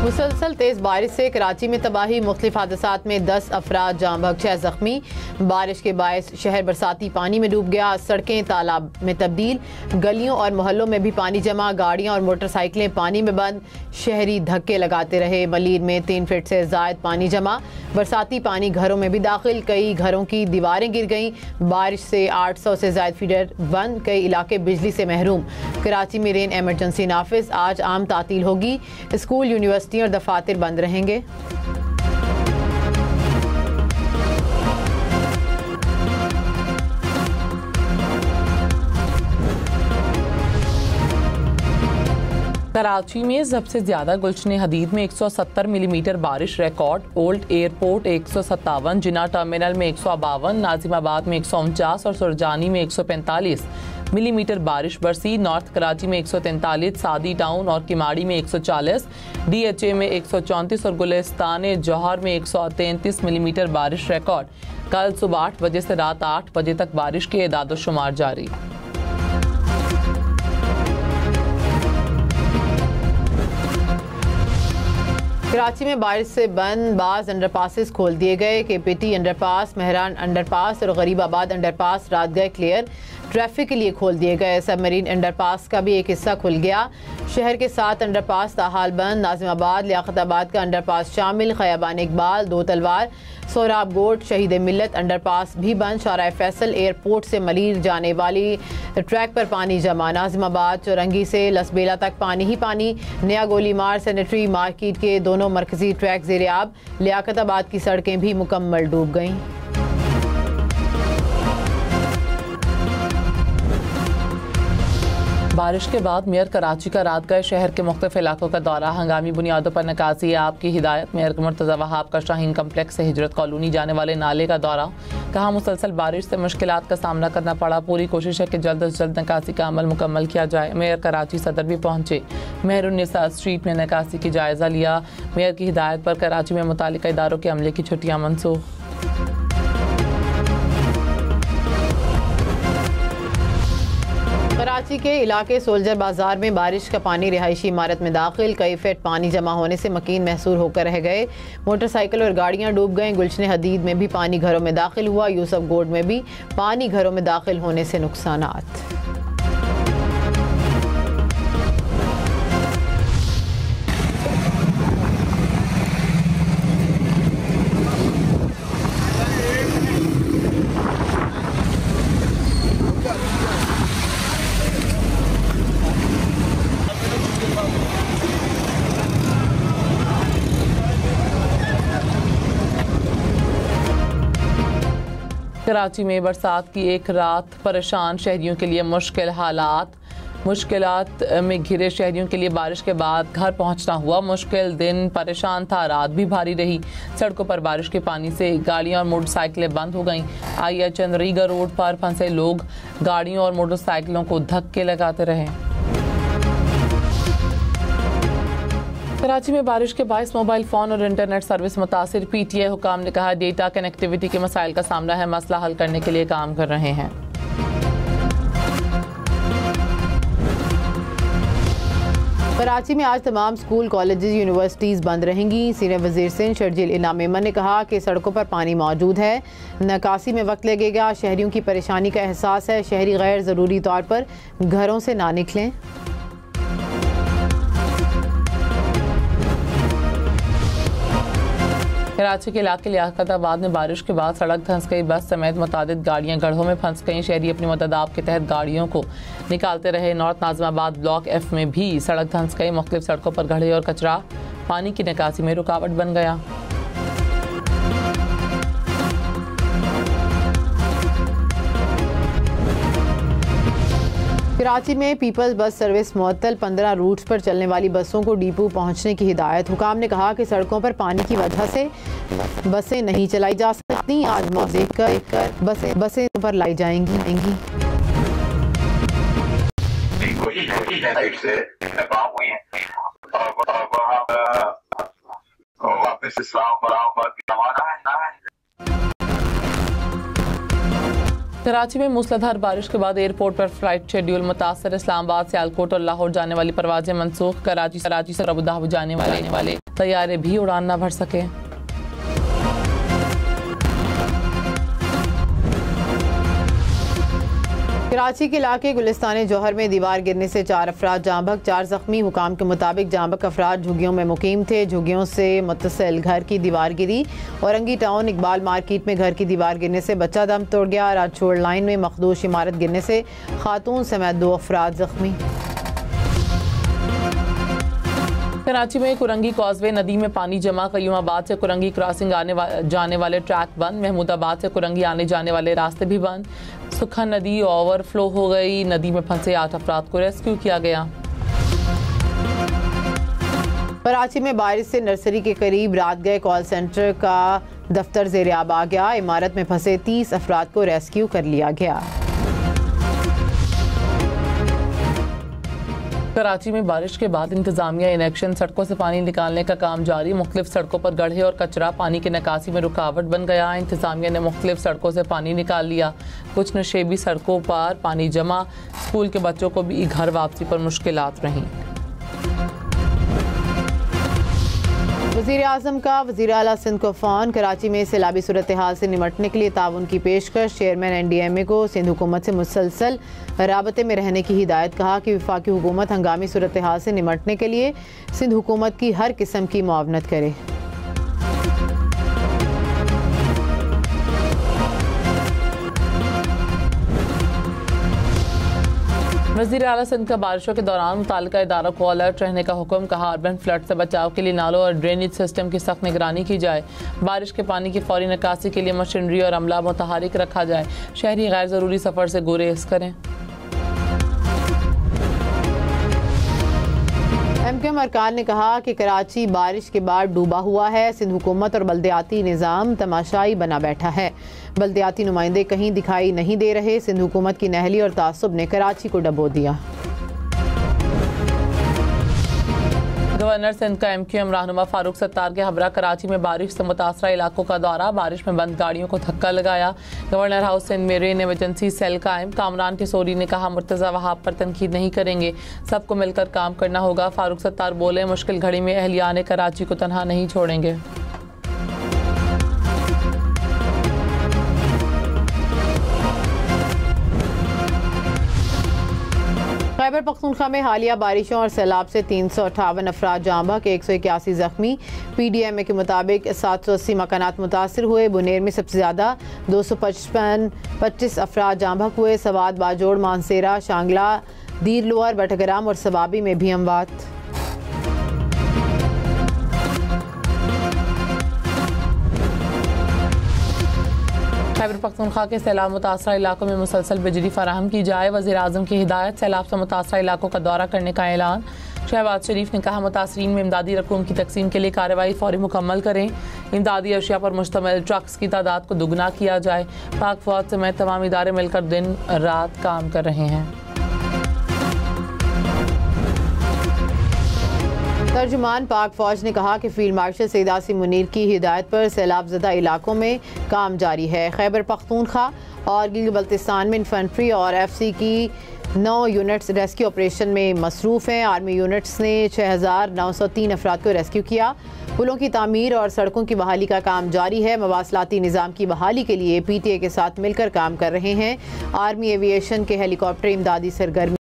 मुसलसल तेज बारिश से कराची में तबाही, मुख्तलिफ हादसात में 10 अफराद जाँ बहक, 6 जख्मी। बारिश के बायस शहर बरसाती पानी में डूब गया, सड़कें तालाब में तब्दील, गलियों और मोहल्लों में भी पानी जमा, गाड़ियां और मोटरसाइकिलें पानी में बंद, शहरी धक्के लगाते रहे। मलीर में 3 फीट से जायद पानी जमा, बरसाती पानी घरों में भी दाखिल, कई घरों की दीवारें गिर गईं। बारिश से 800 से जायद फीडर बंद, कई इलाके बिजली से महरूम। कराची में रेन एमरजेंसी नाफिज, आज आम तातील होगी, स्कूल, यूनिवर्सिटी और दफातर बंद रहेंगे। कराची में सबसे ज्यादा गुलशन हदीद में 170 मिलीमीटर बारिश रिकॉर्ड, ओल्ड एयरपोर्ट 157, जिना टर्मिनल में 152, नाजिमाबाद में 149 और सुरजानी में 145 मिलीमीटर बारिश बरसी। नॉर्थ कराची में 143, सादी टाउन और किमाड़ी में 140, DHA में 134 और गुलिस्तान जौहर में 133 मिलीमीटर बारिश रिकॉर्ड। कल सुबह 8 बजे से रात 8 बजे तक बारिश के एदाद शुमार जारी। कराची में बारिश से बंद बाज अंडरपासेस खोल दिए गए। KPT अंडरपास, मेहरान अंडरपास और गरीबाबाद अंडरपास रात गए क्लियर, ट्रैफिक के लिए खोल दिए गए। सबमरीन अंडरपास का भी एक हिस्सा खुल गया। शहर के 7 अंडरपास ताहाल बंद, नाजिमाबाद लियाकताबाद का अंडरपास शामिल, खयाबान इकबाल, 2 तलवार, सोहराब गोट, शहीद मिल्लत अंडरपास भी बंद। शाहराह फैसल एयरपोर्ट से मलीर जाने वाली ट्रैक पर पानी जमा, नाजिमाबाद चौरंगी से लसबेला तक पानी ही पानी। नया गोलीमार सैनिटरी मार्केट के दोनों मरकजी ट्रैक ज़ेरे आब, लियाकताबाद की सड़कें भी मुकम्मल डूब गईं। बारिश के बाद मेयर कराची का रात गए शहर के मुख्तलिफ इलाकों का दौरा, हंगामी बुनियादों पर निकासी आपकी हिदायत। मेयर मुर्तज़ा वहाब का शाहीन कम्प्लेक्स से हिजरत कॉलोनी जाने वाले नाले का दौरा, कहा मुसलसल बारिश से मुश्किलात का सामना करना पड़ा, पूरी कोशिश है कि जल्द अज जल्द निकासी का अमल मुकम्मल किया जाए। मेयर कराची सदर भी पहुंचे, मेहरुन्निसा स्ट्रीट में निकासी की जायज़ा लिया। मेयर की हिदायत पर कराची में मुतालिका इदारों के अमले की छुट्टियाँ मनसूख। कराची के इलाके सोल्जर बाजार में बारिश का पानी रिहायशी इमारत में दाखिल, कई फीट पानी जमा होने से मकीन महसूर होकर रह गए। मोटरसाइकिल और गाड़ियां डूब गईं। गुलशन हदीद में भी पानी घरों में दाखिल हुआ। यूसुफ गोड में भी पानी घरों में दाखिल होने से नुकसानात। कराची में बरसात की एक रात, परेशान शहरियों के लिए मुश्किल हालात। मुश्किलात में घिरे शहरियों के लिए बारिश के बाद घर पहुंचना हुआ मुश्किल। दिन परेशान था, रात भी भारी रही। सड़कों पर बारिश के पानी से गाड़ियां और मोटरसाइकिलें बंद हो गईं। IH चंद्रीगढ़ रोड पर फंसे लोग गाड़ियों और मोटरसाइकिलों को धक्के लगाते रहे। कराची में बारिश के बायस मोबाइल फ़ोन और इंटरनेट सर्विस मुतासिर। PTA हुकाम ने कहा डेटा कनेक्टिविटी के मसाइल का सामना है, मसला हल करने के लिए काम कर रहे हैं। कराची में आज तमाम स्कूल, कॉलेजेस, यूनिवर्सिटीज़ बंद रहेंगी। सीनियर वज़ीर सिंध शर्जील इनाम मेमन ने कहा कि सड़कों पर पानी मौजूद है, निकासी में वक्त लगेगा। शहरियों की परेशानी का एहसास है, शहरी गैर ज़रूरी तौर पर घरों से ना निकलें। कराची के इलाके लियाकताबाद में बारिश के बाद सड़क धंस गई, बस समेत मुतादिद गाड़ियां गड्ढों में फंस गईं। शहरी अपनी मददाब के तहत गाड़ियों को निकालते रहे। नॉर्थ नाजिमाबाद ब्लॉक F में भी सड़क धंस गई, मुख्तलिफ सड़कों पर गड्ढे और कचरा पानी की निकासी में रुकावट बन गया। कराची में पीपल्स बस सर्विस मुअत्तल, 15 रूट्स पर चलने वाली बसों को डिपो पहुंचने की हिदायत। हुकाम ने कहा कि सड़कों पर पानी की वजह से बसें नहीं चलाई जा सकती। आज मौका देखकर बसें पर लाई जाएंगी। कराची में मूसलाधार बारिश के बाद एयरपोर्ट पर फ्लाइट शेड्यूल मुतासर। इस्लामाबाद, सियालकोट और लाहौर जाने वाली परवाजें मनसूख। कराची से अबुधाबी जाने वाले तैयारे भी उड़ान न भर सके। कराची के इलाके गुलिस्तान जौहर में दीवार गिरने से 4 अफराद जाँ बहक, 4 जख्मी। हुकाम के मुताबिक जाँ बहक अफराद झुग्गियों में मुकीम थे। झुग्गियों से मुत्तसिल घर की दीवार गिरी। औरंगी टाउन इकबाल मार्केट में घर की दीवार गिरने से बच्चा दम तोड़ गया। राजछोड़ लाइन में मखदूश इमारत गिरने से खातून समेत 2 अफराद जख्मी। कराची में कुरंगी कॉजवे नदी में पानी जमा। कयूमाबाद से कुरंगी क्रॉसिंग जाने वाले ट्रैक बंद। महमूदाबाद से कुरंगी आने जाने वाले रास्ते भी बंद। सुखा नदी ओवरफ्लो हो गई। नदी में फंसे 8 अफराद को रेस्क्यू किया गया। कराची में बारिश से नर्सरी के करीब रात गए कॉल सेंटर का दफ्तर ज़ेर-ए-आब आ गया। इमारत में फंसे 30 अफराद को रेस्क्यू कर लिया गया। कराची में बारिश के बाद इंतजामिया इन एक्शन। सड़कों से पानी निकालने का काम जारी। मुख्तलिफ सड़कों पर गड्ढे और कचरा पानी की निकासी में रुकावट बन गया। इंतजामिया ने मुख्तलिफ सड़कों से पानी निकाल लिया। कुछ नशेबी सड़कों पर पानी जमा। स्कूल के बच्चों को भी घर वापसी पर मुश्किलात रहीं। वज़ीर आज़म का वज़ीर आला सिंध को फ़ोन। कराची में सैलाबी सूरत हाल से निमटने के लिए ताउन की पेशकश। चेयरमैन NDMA को सिंध हुकूमत से मुसलसल राबते में रहने की हिदायत। कहा कि वफाकी हुकूमत हंगामी सूरत हाल से निमटने के लिए सिंध हुकूमत की हर किस्म की मुआवनत करे। वज़ीर आला सिंध का बारिशों के दौरान मुताल्लिका इदारों को अलर्ट रहने का हुक्म। कहा अर्बन फ्लड से बचाव के लिए नालों और ड्रेनेज सिस्टम की सख्त निगरानी की जाए। बारिश के पानी की फौरी निकासी के लिए मशीनरी और अमला मुतहरिक रखा जाए। शहरी गैर ज़रूरी सफ़र से गुरेज करें। MKM अरकान ने कहा कि कराची बारिश के बाद डूबा हुआ है। सिंध हुकूमत और बल्दियाती निज़ाम तमाशाई बना बैठा है। बल्दियाती नुमाइंदे कहीं दिखाई नहीं दे रहे। सिंध हुकूमत की नहली और तासुब ने कराची को डबो दिया। गवर्नर सिंध का MQM रहनुमा फारूक सत्तार के हमरा कराची में बारिश से मुतासरा इलाकों का दौरा। बारिश में बंद गाड़ियों को धक्का लगाया। गवर्नर हाउस सिंध में रेन इमरजेंसी सेल कायम। कामरान टिसोरी ने कहा मुर्तज़ा वहाब पर तनकीद नहीं करेंगे, सबको मिलकर काम करना होगा। फारूक सत्तार बोले मुश्किल घड़ी में अहलियाने कराची को तनहा नहीं छोड़ेंगे। खैबर पख्तूनख्वा में हालिया बारिशों और सैलाब से 358 अफराद जाँ बहक, 181 जख्मी। PDMA के मुताबिक 780 मकानात मुतासर हुए। बुनेर में सबसे ज़्यादा 255 अफराद जाँ बहक हुए। सवाद, बाजोड़, मानसेरा, शांगला, दीर लोअर, बटग्राम और सवाबी में भी अमवात। खैबर पख्तूनख्वा के सैलाब मुतासरा इलाकों में मुसलसल बिजली फराहम की जाए। वज़ीर आज़म की हिदायत। सैलाब से मुतासरा इलाकों का दौरा करने का ऐलान। शहबाज शरीफ ने कहा मुतासरीन में इमदादी रकूम की तकसीम के लिए कार्रवाई फौरी मुकम्मल करें। इमदादी अशिया पर मुश्तमिल ट्रक्स की तादाद को दुगना किया जाए। पाक फौज समेत तमाम इदारे मिलकर दिन रात काम कर रहे हैं। तर्जुमान पाक फौज ने कहा कि फील्ड मार्शल सईद आसिम मुनीर की हिदायत पर सैलाब ज़दा इलाकों में काम जारी है। खैबर पख्तूनख्वा और गिलगित बल्तिस्तान में इन्फेंट्री और FC की 9 यूनिट्स रेस्क्यू ऑपरेशन में मसरूफ़ हैं। आर्मी यूनिट्स ने 6903 अफराद को रेस्क्यू किया। पुलों की तामीर और सड़कों की बहाली का काम जारी है। मवासलाती निज़ाम की बहाली के लिए PTA के साथ मिलकर काम कर रहे हैं। आर्मी एविएशन के हेलीकॉप्टर इमदादी सरगर्मी